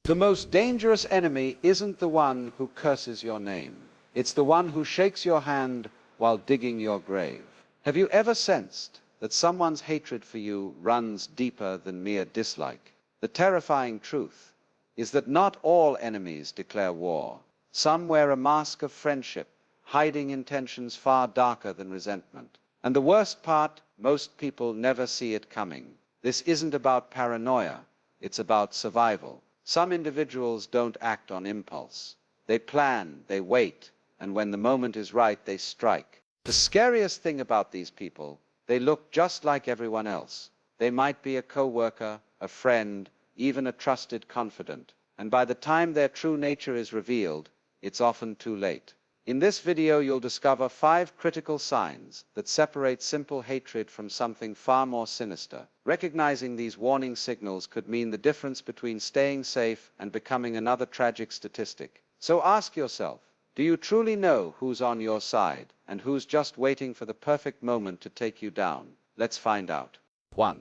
The most dangerous enemy isn't the one who curses your name. It's the one who shakes your hand while digging your grave. Have you ever sensed that someone's hatred for you runs deeper than mere dislike? The terrifying truth is that not all enemies declare war. Some wear a mask of friendship, hiding intentions far darker than resentment. And the worst part, most people never see it coming. This isn't about paranoia, it's about survival. Some individuals don't act on impulse. They plan, they wait, and when the moment is right, they strike. The scariest thing about these people, they look just like everyone else. They might be a co-worker, a friend, even a trusted confidant. And by the time their true nature is revealed, it's often too late. In this video, you'll discover 5 critical signs that separate simple hatred from something far more sinister. Recognizing these warning signals could mean the difference between staying safe and becoming another tragic statistic. So ask yourself, do you truly know who's on your side and who's just waiting for the perfect moment to take you down? Let's find out. 1.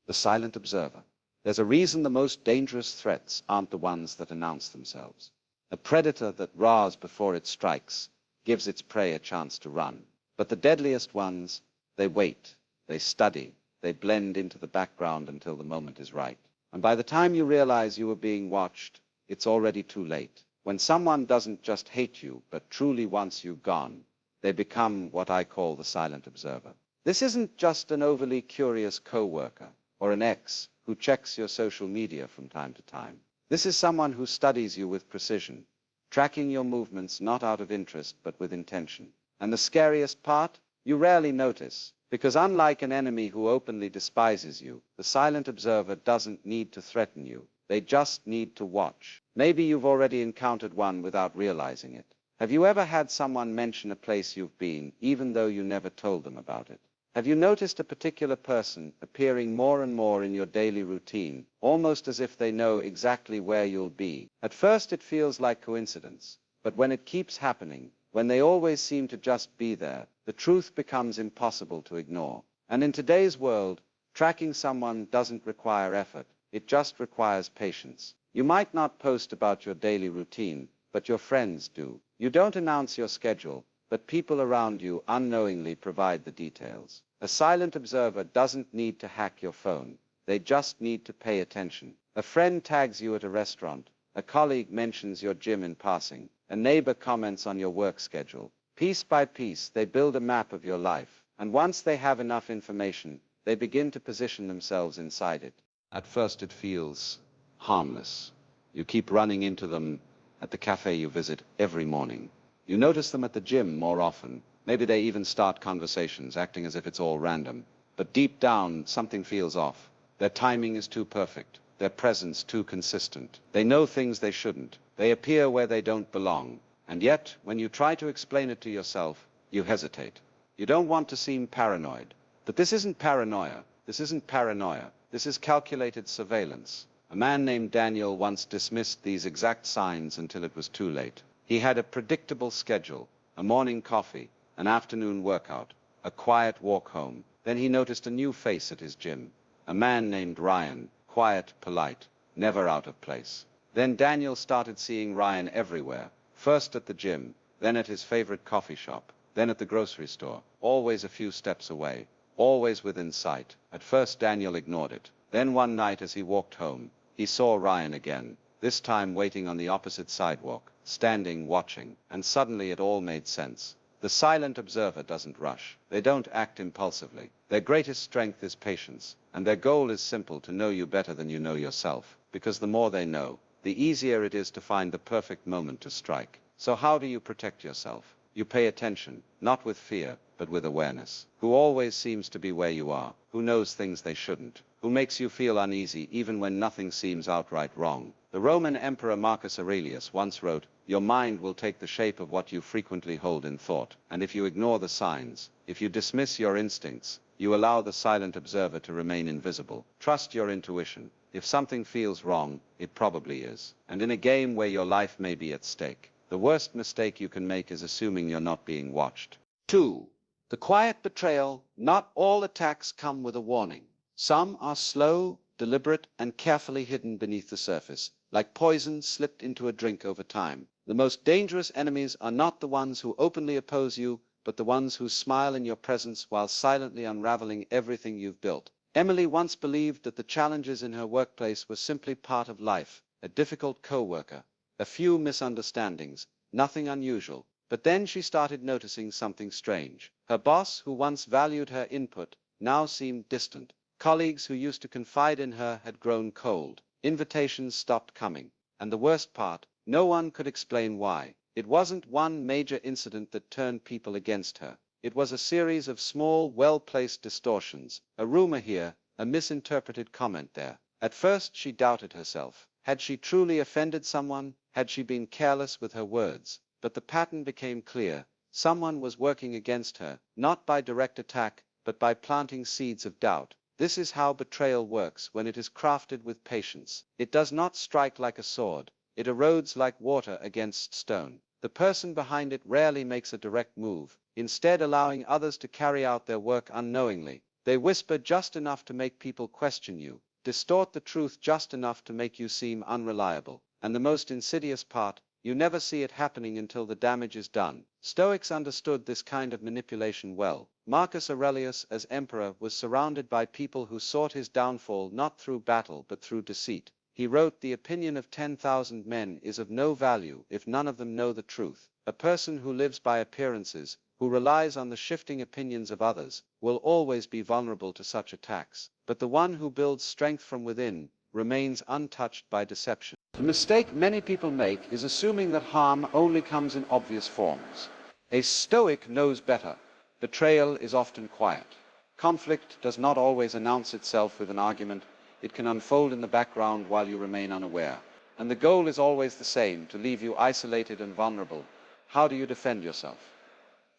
The silent observer. There's a reason the most dangerous threats aren't the ones that announce themselves. A predator that roars before it strikes gives its prey a chance to run. But the deadliest ones, they wait, they study, they blend into the background until the moment is right. And by the time you realize you are being watched, it's already too late. When someone doesn't just hate you, but truly wants you gone, they become what I call the silent observer. This isn't just an overly curious co-worker or an ex who checks your social media from time to time. This is someone who studies you with precision, tracking your movements not out of interest but with intention. And the scariest part? You rarely notice, because unlike an enemy who openly despises you, the silent observer doesn't need to threaten you. They just need to watch. Maybe you've already encountered one without realizing it. Have you ever had someone mention a place you've been, even though you never told them about it? Have you noticed a particular person appearing more and more in your daily routine, almost as if they know exactly where you'll be? At first it feels like coincidence, but when it keeps happening, when they always seem to just be there, the truth becomes impossible to ignore. And in today's world, tracking someone doesn't require effort, it just requires patience. You might not post about your daily routine, but your friends do. You don't announce your schedule, but people around you unknowingly provide the details. A silent observer doesn't need to hack your phone. They just need to pay attention. A friend tags you at a restaurant. A colleague mentions your gym in passing. A neighbor comments on your work schedule. Piece by piece, they build a map of your life. And once they have enough information, they begin to position themselves inside it. At first it feels harmless. You keep running into them at the cafe you visit every morning. You notice them at the gym more often. Maybe they even start conversations, acting as if it's all random. But deep down, something feels off. Their timing is too perfect. Their presence too consistent. They know things they shouldn't. They appear where they don't belong. And yet, when you try to explain it to yourself, you hesitate. You don't want to seem paranoid. But this isn't paranoia. This isn't paranoia. This is calculated surveillance. A man named Daniel once dismissed these exact signs until it was too late. He had a predictable schedule, a morning coffee, an afternoon workout, a quiet walk home. Then he noticed a new face at his gym, a man named Ryan, quiet, polite, never out of place. Then Daniel started seeing Ryan everywhere, first at the gym, then at his favorite coffee shop, then at the grocery store, always a few steps away, always within sight. At first Daniel ignored it. Then one night as he walked home, he saw Ryan again, this time waiting on the opposite sidewalk, standing, watching, and suddenly it all made sense. The silent observer doesn't rush. They don't act impulsively. Their greatest strength is patience, and their goal is simple: to know you better than you know yourself. Because the more they know, the easier it is to find the perfect moment to strike. So how do you protect yourself? You pay attention, not with fear, but with awareness. Who always seems to be where you are? Who knows things they shouldn't? Who makes you feel uneasy even when nothing seems outright wrong? The Roman Emperor Marcus Aurelius once wrote, "Your mind will take the shape of what you frequently hold in thought." And if you ignore the signs, if you dismiss your instincts, you allow the silent observer to remain invisible. Trust your intuition. If something feels wrong, it probably is. And in a game where your life may be at stake, the worst mistake you can make is assuming you're not being watched. 2. The quiet betrayal. Not all attacks come with a warning. Some are slow, deliberate, and carefully hidden beneath the surface, like poison slipped into a drink over time. The most dangerous enemies are not the ones who openly oppose you, but the ones who smile in your presence while silently unraveling everything you've built. Emily once believed that the challenges in her workplace were simply part of life, a difficult co-worker, a few misunderstandings, nothing unusual. But then she started noticing something strange. Her boss, who once valued her input, now seemed distant. Colleagues who used to confide in her had grown cold. Invitations stopped coming. And the worst part, no one could explain why. It wasn't one major incident that turned people against her. It was a series of small, well-placed distortions. A rumor here, a misinterpreted comment there. At first she doubted herself. Had she truly offended someone? Had she been careless with her words? But the pattern became clear. Someone was working against her, not by direct attack, but by planting seeds of doubt. This is how betrayal works when it is crafted with patience. It does not strike like a sword. It erodes like water against stone. The person behind it rarely makes a direct move, instead allowing others to carry out their work unknowingly. They whisper just enough to make people question you, distort the truth just enough to make you seem unreliable. And the most insidious part, you never see it happening until the damage is done. Stoics understood this kind of manipulation well. Marcus Aurelius, as emperor, was surrounded by people who sought his downfall not through battle but through deceit. He wrote, "The opinion of 10,000 men is of no value if none of them know the truth." A person who lives by appearances, who relies on the shifting opinions of others, will always be vulnerable to such attacks. But the one who builds strength from within remains untouched by deception. The mistake many people make is assuming that harm only comes in obvious forms. A Stoic knows better. Betrayal is often quiet. Conflict does not always announce itself with an argument. It can unfold in the background while you remain unaware. And the goal is always the same, to leave you isolated and vulnerable. How do you defend yourself?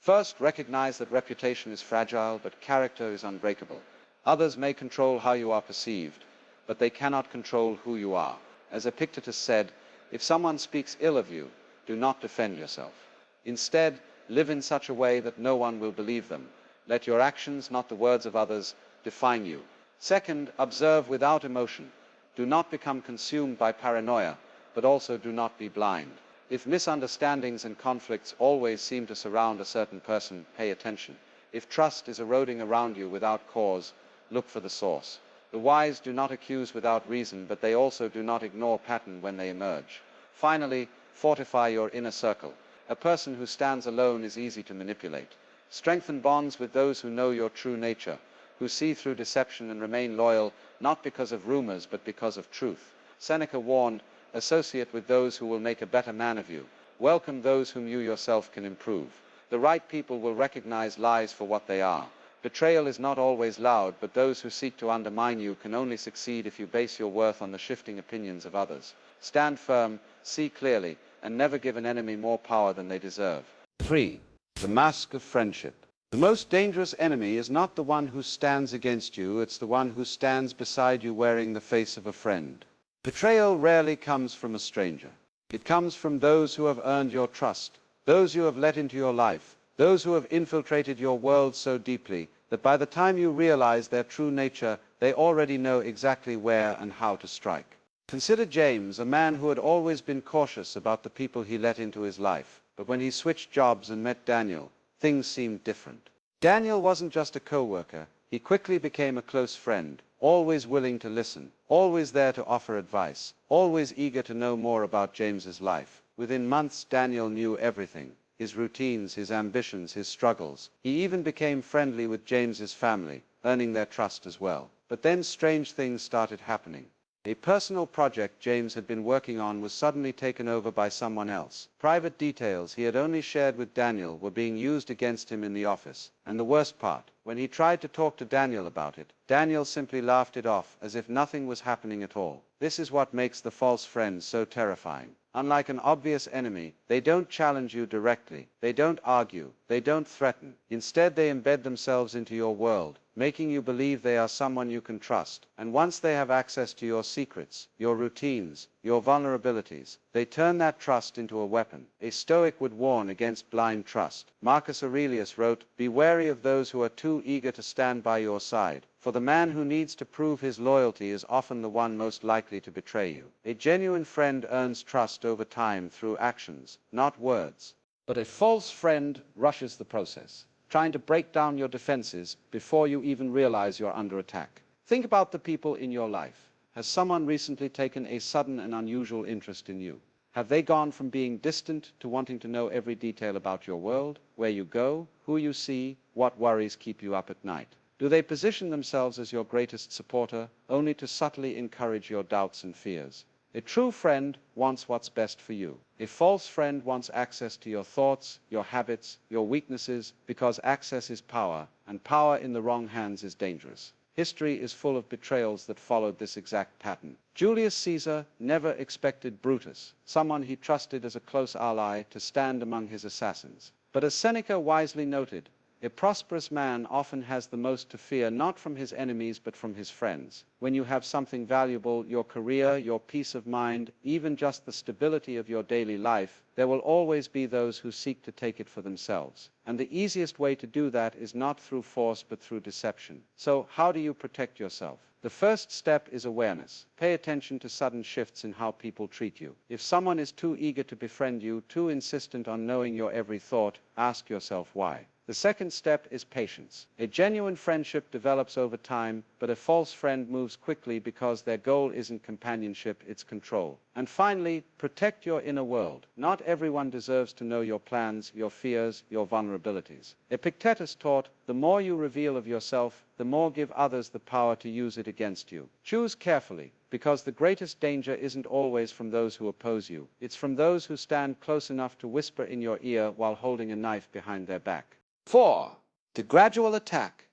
First, recognize that reputation is fragile, but character is unbreakable. Others may control how you are perceived, but they cannot control who you are. As Epictetus said, if someone speaks ill of you, do not defend yourself. Instead, live in such a way that no one will believe them. Let your actions, not the words of others, define you. Second, observe without emotion. Do not become consumed by paranoia, but also do not be blind. If misunderstandings and conflicts always seem to surround a certain person, pay attention. If trust is eroding around you without cause, look for the source. The wise do not accuse without reason, but they also do not ignore pattern when they emerge. Finally, fortify your inner circle. A person who stands alone is easy to manipulate. Strengthen bonds with those who know your true nature, who see through deception and remain loyal, not because of rumors, but because of truth. Seneca warned, associate with those who will make a better man of you. Welcome those whom you yourself can improve. The right people will recognize lies for what they are. Betrayal is not always loud, but those who seek to undermine you can only succeed if you base your worth on the shifting opinions of others. Stand firm, see clearly, and never give an enemy more power than they deserve. 3. The mask of friendship. The most dangerous enemy is not the one who stands against you, it's the one who stands beside you wearing the face of a friend. Betrayal rarely comes from a stranger. It comes from those who have earned your trust, those you have let into your life, those who have infiltrated your world so deeply that by the time you realize their true nature, they already know exactly where and how to strike. Consider James, a man who had always been cautious about the people he let into his life. But when he switched jobs and met Daniel, things seemed different. Daniel wasn't just a co-worker. He quickly became a close friend, always willing to listen, always there to offer advice, always eager to know more about James's life. Within months, Daniel knew everything. His routines, his ambitions, his struggles. He even became friendly with James's family, earning their trust as well. But then strange things started happening. A personal project James had been working on was suddenly taken over by someone else. Private details he had only shared with Daniel were being used against him in the office. And the worst part, when he tried to talk to Daniel about it, Daniel simply laughed it off as if nothing was happening at all. This is what makes the false friends so terrifying. Unlike an obvious enemy, they don't challenge you directly. They don't argue. They don't threaten. Instead, they embed themselves into your world, making you believe they are someone you can trust. And once they have access to your secrets, your routines, your vulnerabilities, they turn that trust into a weapon. A Stoic would warn against blind trust. Marcus Aurelius wrote, "Be wary of those who are too eager to stand by your side. for the man who needs to prove his loyalty is often the one most likely to betray you. A genuine friend earns trust over time through actions, not words. But a false friend rushes the process, trying to break down your defenses before you even realize you're under attack. Think about the people in your life. Has someone recently taken a sudden and unusual interest in you? Have they gone from being distant to wanting to know every detail about your world, where you go, who you see, what worries keep you up at night? Do they position themselves as your greatest supporter, only to subtly encourage your doubts and fears? A true friend wants what's best for you. A false friend wants access to your thoughts, your habits, your weaknesses, because access is power, and power in the wrong hands is dangerous. History is full of betrayals that followed this exact pattern. Julius Caesar never expected Brutus, someone he trusted as a close ally, to stand among his assassins. But as Seneca wisely noted, a prosperous man often has the most to fear not from his enemies but from his friends. When you have something valuable, your career, your peace of mind, even just the stability of your daily life, there will always be those who seek to take it for themselves. And the easiest way to do that is not through force but through deception. So how do you protect yourself? The first step is awareness. Pay attention to sudden shifts in how people treat you. If someone is too eager to befriend you, too insistent on knowing your every thought, ask yourself why. The second step is patience. A genuine friendship develops over time, but a false friend moves quickly because their goal isn't companionship, it's control. And finally, protect your inner world. Not everyone deserves to know your plans, your fears, your vulnerabilities. Epictetus taught, the more you reveal of yourself, the more give others the power to use it against you. Choose carefully, because the greatest danger isn't always from those who oppose you. It's from those who stand close enough to whisper in your ear while holding a knife behind their back. 4. The gradual attack.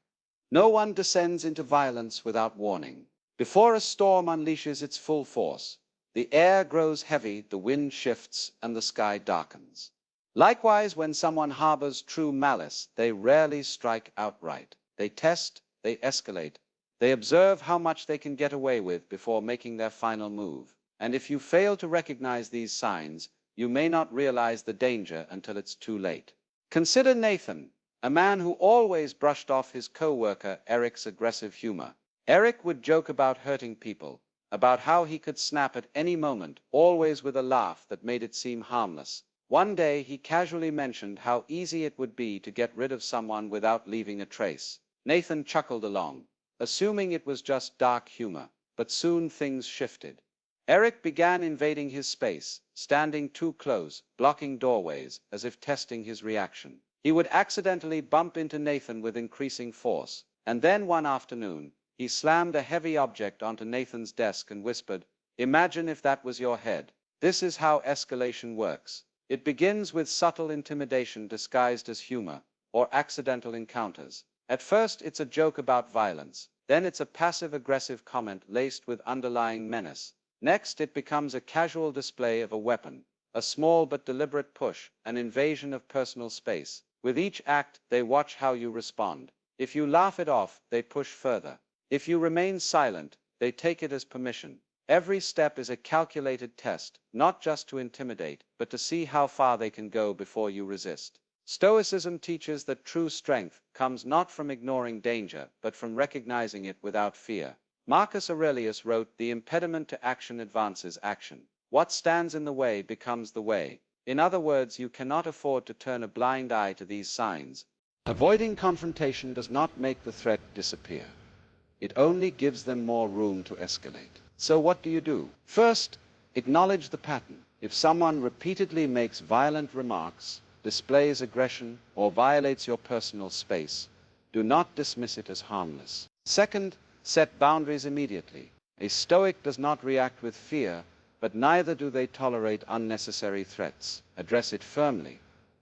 No one descends into violence without warning. Before a storm unleashes its full force, the air grows heavy, the wind shifts, and the sky darkens. Likewise, when someone harbors true malice, they rarely strike outright. They test, they escalate, they observe how much they can get away with before making their final move. And if you fail to recognize these signs, you may not realize the danger until it's too late. Consider Nathan, a man who always brushed off his co-worker Eric's aggressive humor. Eric would joke about hurting people, about how he could snap at any moment, always with a laugh that made it seem harmless. One day he casually mentioned how easy it would be to get rid of someone without leaving a trace. Nathan chuckled along, assuming it was just dark humor, but soon things shifted. Eric began invading his space, standing too close, blocking doorways, as if testing his reaction. He would accidentally bump into Nathan with increasing force, and then one afternoon, he slammed a heavy object onto Nathan's desk and whispered, "Imagine if that was your head." This is how escalation works. It begins with subtle intimidation disguised as humor, or accidental encounters. At first, it's a joke about violence. Then it's a passive-aggressive comment laced with underlying menace. Next, it becomes a casual display of a weapon, a small but deliberate push, an invasion of personal space. With each act, they watch how you respond. If you laugh it off, they push further. If you remain silent, they take it as permission. Every step is a calculated test, not just to intimidate, but to see how far they can go before you resist. Stoicism teaches that true strength comes not from ignoring danger, but from recognizing it without fear. Marcus Aurelius wrote, "The impediment to action advances action. What stands in the way becomes the way." In other words, you cannot afford to turn a blind eye to these signs. Avoiding confrontation does not make the threat disappear. It only gives them more room to escalate. So what do you do? First, acknowledge the pattern. If someone repeatedly makes violent remarks, displays aggression, or violates your personal space, do not dismiss it as harmless. Second, set boundaries immediately. A Stoic does not react with fear, but neither do they tolerate unnecessary threats. Address it firmly.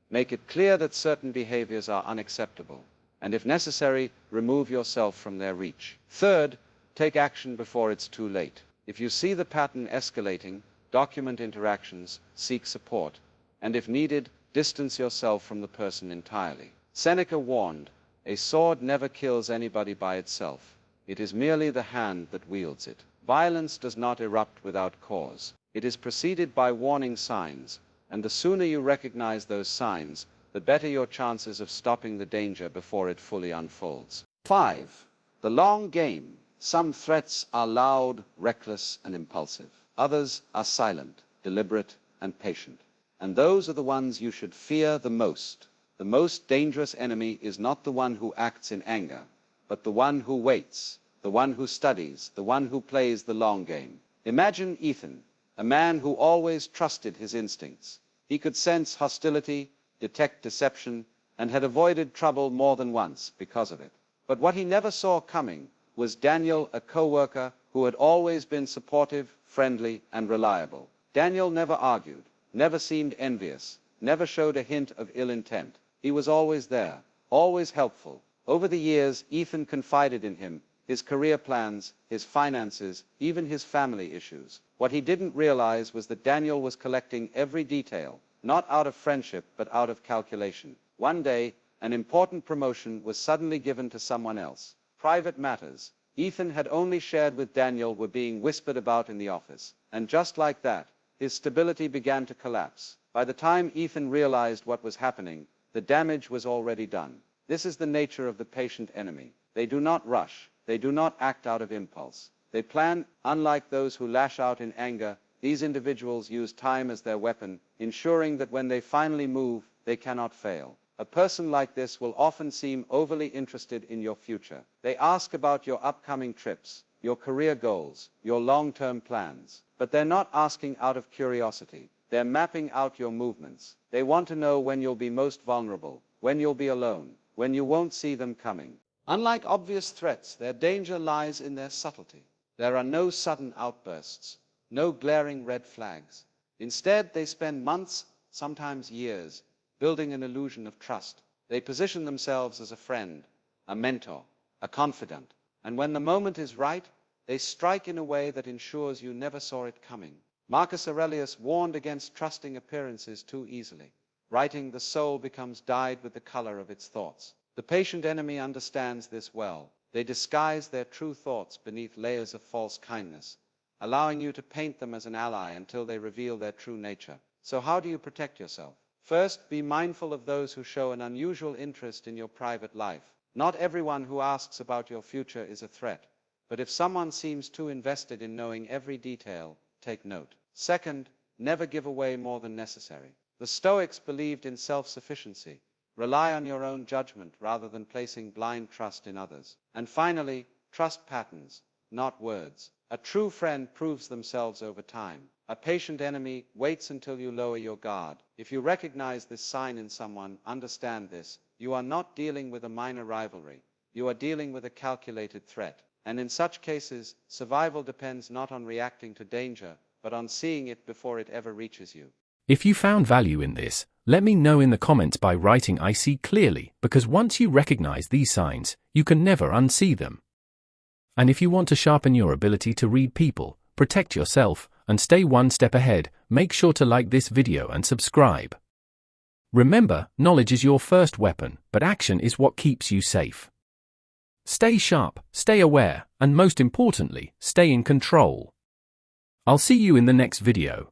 Make it clear that certain behaviors are unacceptable, and if necessary, remove yourself from their reach. Third, take action before it's too late. If you see the pattern escalating, document interactions, seek support, and if needed, distance yourself from the person entirely. Seneca warned, "A sword never kills anybody by itself. It is merely the hand that wields it." Violence does not erupt without cause. It is preceded by warning signs, and the sooner you recognize those signs, the better your chances of stopping the danger before it fully unfolds. 5. The long game. Some threats are loud, reckless, and impulsive. Others are silent, deliberate, and patient. And those are the ones you should fear the most. The most dangerous enemy is not the one who acts in anger, but the one who waits, the one who studies, the one who plays the long game. Imagine Ethan, a man who always trusted his instincts. He could sense hostility, detect deception, and had avoided trouble more than once because of it. But what he never saw coming was Daniel, a co-worker who had always been supportive, friendly, and reliable. Daniel never argued, never seemed envious, never showed a hint of ill intent. He was always there, always helpful. Over the years, Ethan confided in him his career plans, his finances, even his family issues. What he didn't realize was that Daniel was collecting every detail, not out of friendship, but out of calculation. One day, an important promotion was suddenly given to someone else. Private matters Ethan had only shared with Daniel were being whispered about in the office. And just like that, his stability began to collapse. By the time Ethan realized what was happening, the damage was already done. This is the nature of the patient enemy. They do not rush. They do not act out of impulse. They plan. Unlike those who lash out in anger, these individuals use time as their weapon, ensuring that when they finally move, they cannot fail. A person like this will often seem overly interested in your future. They ask about your upcoming trips, your career goals, your long-term plans. But they're not asking out of curiosity. They're mapping out your movements. They want to know when you'll be most vulnerable, when you'll be alone, when you won't see them coming. Unlike obvious threats, their danger lies in their subtlety. There are no sudden outbursts, no glaring red flags. Instead, they spend months, sometimes years, building an illusion of trust. They position themselves as a friend, a mentor, a confidant. And when the moment is right, they strike in a way that ensures you never saw it coming. Marcus Aurelius warned against trusting appearances too easily, writing, "The soul becomes dyed with the color of its thoughts." The patient enemy understands this well. They disguise their true thoughts beneath layers of false kindness, allowing you to paint them as an ally until they reveal their true nature. So how do you protect yourself? First, be mindful of those who show an unusual interest in your private life. Not everyone who asks about your future is a threat, but if someone seems too invested in knowing every detail, take note. Second, never give away more than necessary. The Stoics believed in self-sufficiency. Rely on your own judgment rather than placing blind trust in others. And finally, trust patterns, not words. A true friend proves themselves over time. A patient enemy waits until you lower your guard. If you recognize this sign in someone, understand this. You are not dealing with a minor rivalry. You are dealing with a calculated threat. And in such cases, survival depends not on reacting to danger, but on seeing it before it ever reaches you. If you found value in this, let me know in the comments by writing "I see clearly," because once you recognize these signs, you can never unsee them. And if you want to sharpen your ability to read people, protect yourself, and stay one step ahead, make sure to like this video and subscribe. Remember, knowledge is your first weapon, but action is what keeps you safe. Stay sharp, stay aware, and most importantly, stay in control. I'll see you in the next video.